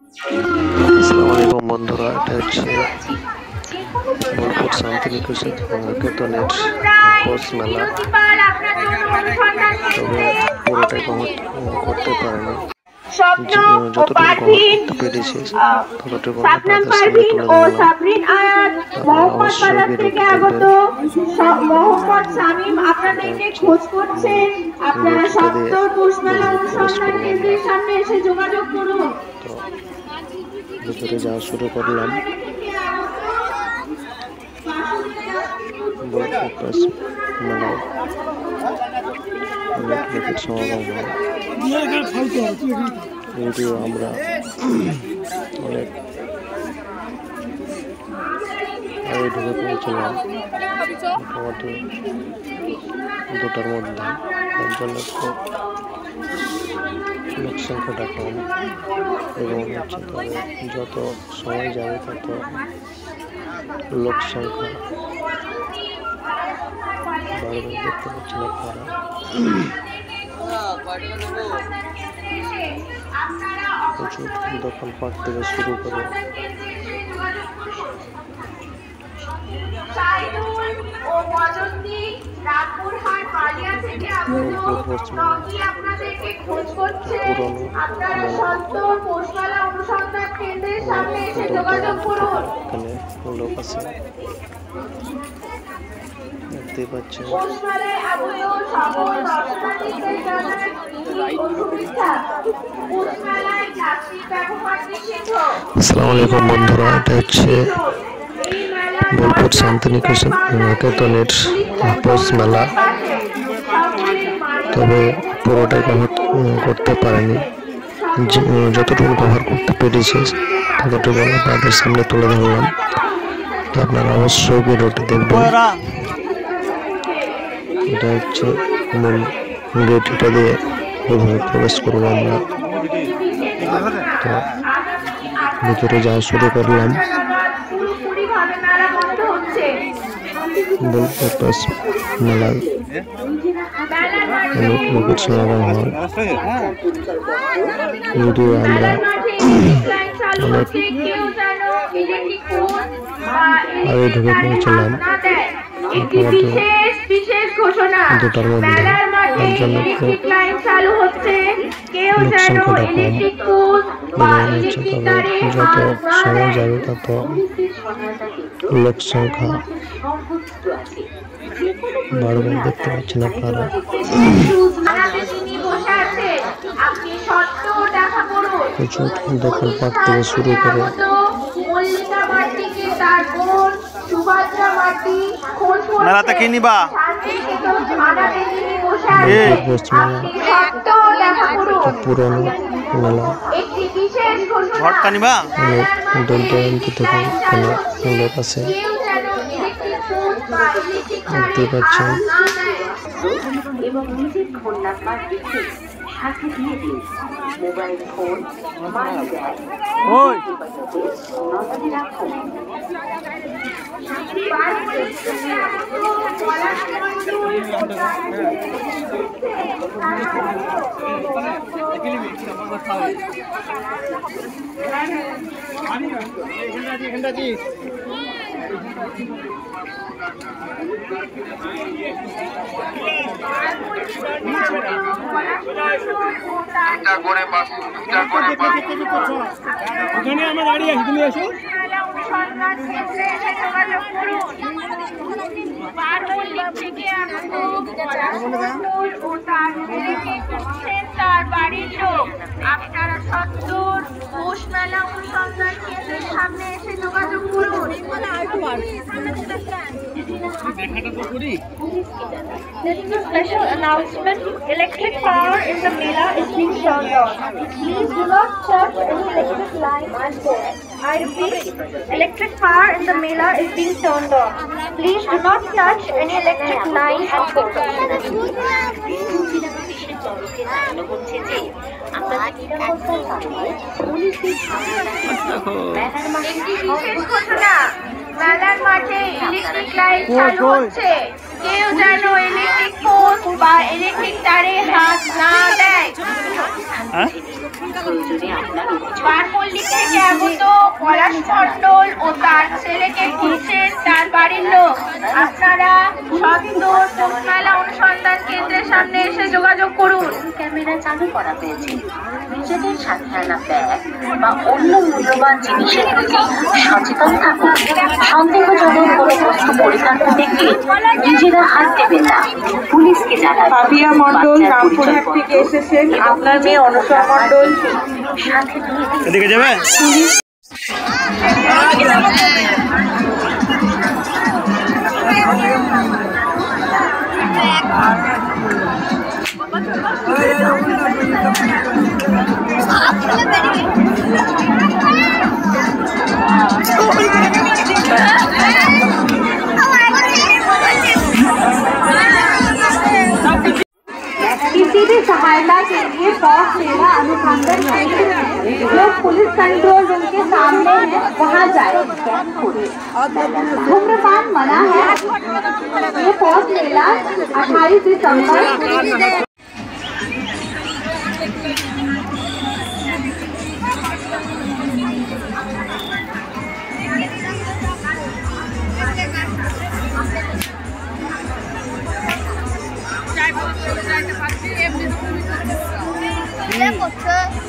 আসসালামু আলাইকুম বন্ধুরা, এটা হচ্ছে বোলপুর শান্তিনিকেতনের পৌষ মেলা। তবে পুরোটাই কভার করতে পারেনি, যতটুকু কভার করতে পেরেছি ততটুকু আপনাদের সামনে তুলে ধরলাম। আপনারা অবশ্যই ভিডিওটি দেখবেন। তো ভিতরে যাওয়া শুরু করলাম। বোলপুর পৌষ মেলায় অনেক লোকের সমাগম হয়। যদিও আমরা অনেক আগে ঢুকে পৌঁছলাম, মোটামুটি 2টার মধ্যে। তার জন্য একটু লোক সংখ্যাটা কম এবং হচ্ছে তবে যত সময় যাবে তত লোক সংখ্যা বাড়বে, দেখতে পাচ্ছেন আপনারা। প্রচুর দোকানপাট থেকে শুরু করে এখানে লোক আছে, দেখতেই পাচ্ছেন। আসসালামু আলাইকুম বন্ধুরা, এটা হচ্ছে বোলপুর শান্তিনিকেতনের পৌষ মেলা। তবে পুরোটাই কভার করতে পারেনি, যতটুকু কভার করতে পেরেছি ততটুকু আপনাদের সামনে তুলে ধরলাম। তো আপনারা অবশ্যই ভিডিওটি দেখবেন। এটা হচ্ছে মূল গেট, এটা দিয়ে প্রবেশ করবো আমরা। তো ভিতরে যাওয়া শুরু করলাম। বোলপুর পৌষ মেলায় অনেক লোকের সমাগম হয়। যদিও আমরা অনেক আগে ঢুকে পৌঁছলাম, মোটামুটি 2টার মধ্যে। তার জন্য একটু লোক সংখ্যাটা কম এবং হচ্ছে তবে যত সময় যাবে তত লোক সংখ্যা বাড়বে, দেখতে পাচ্ছেন আপনারা। প্রচুর দোকানপাট থেকে শুরু করে মেলাতে কি নিবা? পুরনো মেলা, ভটকা নিবা? অনেক দূর দূরান্ত থেকে এখানে লোক আছে, দেখতে পাচ্ছেন। এবং নিজের ফোন নাম্বার লিখে সাথে দিয়ে দিন মোবাইল ফোন নজরে রাখুন। ওখানে আমার গাড়ি আছে, তুমি এসো। তার বাড়ির লোক আপনারা সত্তর পৌষ মেলা অনুসন্ধান কেন্দ্রের সামনে এসে যোগাযোগ করুন। Special announcement: electric power in the Mela is being turned on. Please do not touch any electric line and poles. I repeat, electric power in the Mela is being turned on. Please do not touch any electric line and poles. মেলার মাঠে electric light চালু হচ্ছে, কেউ যেন electric post বা electric তারে হাত না দেয়। বারমল্লিক থেকে পলাশ মণ্ডল ও তার ছেলেকে খুঁজছেন তার বাড়ির লোক। আপনারা সত্তর পোষমেলা অনুসন্ধান কেন্দ্রের সামনে এসে যোগাযোগ করুন। ক্যামেরা চালু করা হয়েছে। নিজেদের সাথে আনা ব্যাগ বা অন্য মূল্যবান জিনিসের প্রতি সচেতন থাকুন। সন্দেহজনক কোনো বস্তু পরিত্যক্ত দেখলে নিজেরা হাত দেবেন না, পুলিশকে জানান। পাপিয়া মণ্ডল রামপুরহাট থেকে এসেছেন। আপনার মেয়ে অনুসয়া মণ্ডল সাথে নিয়ে দিন। এদিকে যাবে? किसी भी सहायता के लिए पॉस सेवा अनुसंधान केंद्र जो पुलिस कंट्रोल रूम के सामने है वहाँ जाए। धूम्रपान मना है। ये पॉस मेला 28 दिसंबर করছে